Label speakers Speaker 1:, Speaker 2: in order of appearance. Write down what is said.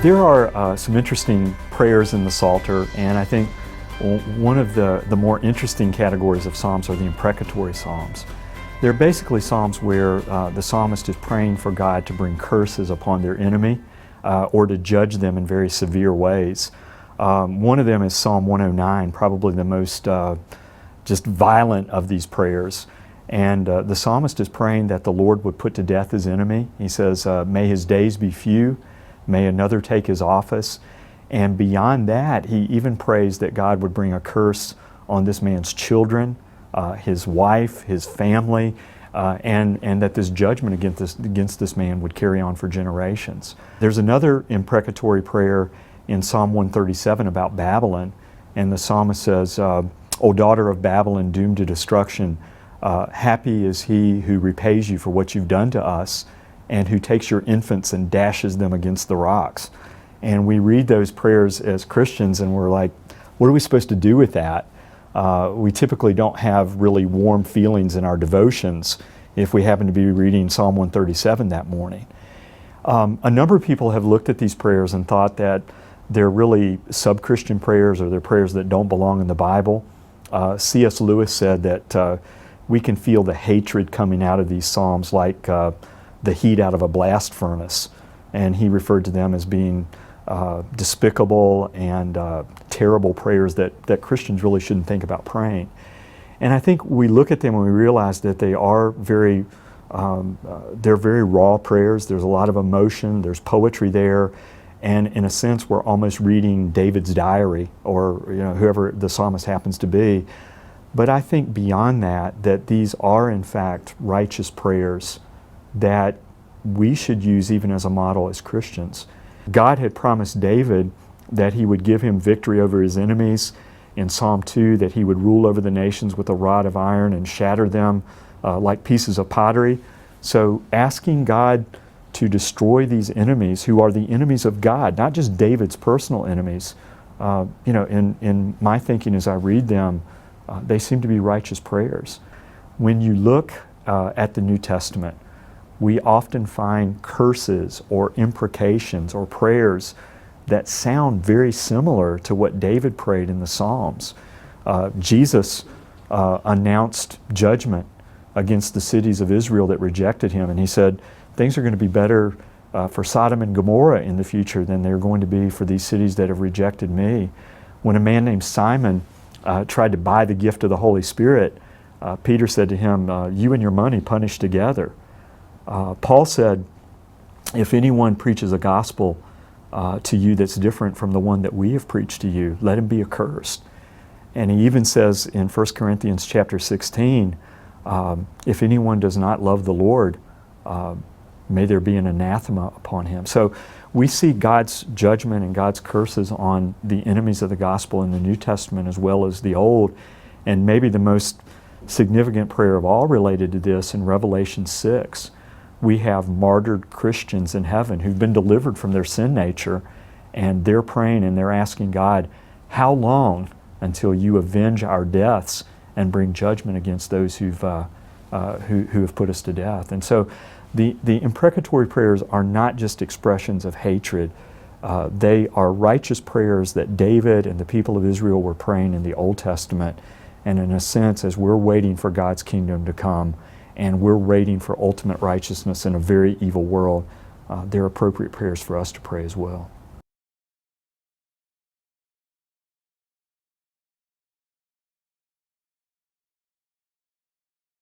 Speaker 1: There are some interesting prayers in the Psalter, and I think one of the more interesting categories of Psalms are the Imprecatory Psalms. They're basically Psalms where the psalmist is praying for God to bring curses upon their enemy or to judge them in very severe ways. One of them is Psalm 109, probably the most just violent of these prayers. And the psalmist is praying that the Lord would put to death his enemy. He says, may his days be few, may another take his office. And beyond that, he even prays that God would bring a curse on this man's children, his wife, his family, and that this judgment against this man would carry on for generations. There's another imprecatory prayer in Psalm 137 about Babylon, and the psalmist says, O daughter of Babylon, doomed to destruction, happy is he who repays you for what you've done to us, and who takes your infants and dashes them against the rocks. And we read those prayers as Christians and we're like, what are we supposed to do with that? We typically don't have really warm feelings in our devotions if we happen to be reading Psalm 137 that morning. A number of people have looked at these prayers and thought that they're really sub-Christian prayers, or they're prayers that don't belong in the Bible. C.S. Lewis said that we can feel the hatred coming out of these Psalms like the heat out of a blast furnace. And he referred to them as being despicable and terrible prayers that Christians really shouldn't think about praying. And I think we look at them and we realize that they are they're very raw prayers. There's a lot of emotion, there's poetry there, and in a sense we're almost reading David's diary, or whoever the psalmist happens to be. But I think beyond that these are in fact righteous prayers that we should use even as a model as Christians. God had promised David that he would give him victory over his enemies. In Psalm 2, that he would rule over the nations with a rod of iron and shatter them like pieces of pottery. So asking God to destroy these enemies who are the enemies of God, not just David's personal enemies, in my thinking as I read them, they seem to be righteous prayers. When you look at the New Testament, we often find curses or imprecations or prayers that sound very similar to what David prayed in the Psalms. Jesus announced judgment against the cities of Israel that rejected him, and he said, things are going to be better for Sodom and Gomorrah in the future than they're going to be for these cities that have rejected me. When a man named Simon tried to buy the gift of the Holy Spirit, Peter said to him, you and your money punish together. Paul said, if anyone preaches a gospel to you that's different from the one that we have preached to you, let him be accursed. And he even says in 1 Corinthians chapter 16, if anyone does not love the Lord, may there be an anathema upon him. So we see God's judgment and God's curses on the enemies of the gospel in the New Testament as well as the Old. And maybe the most significant prayer of all related to this in Revelation 6, we have martyred Christians in heaven who've been delivered from their sin nature, and they're praying and they're asking God, how long until you avenge our deaths and bring judgment against those who have put us to death? And so the imprecatory prayers are not just expressions of hatred. They are righteous prayers that David and the people of Israel were praying in the Old Testament. And in a sense, as we're waiting for God's kingdom to come, and we're waiting for ultimate righteousness in a very evil world, they're appropriate prayers for us to pray as well.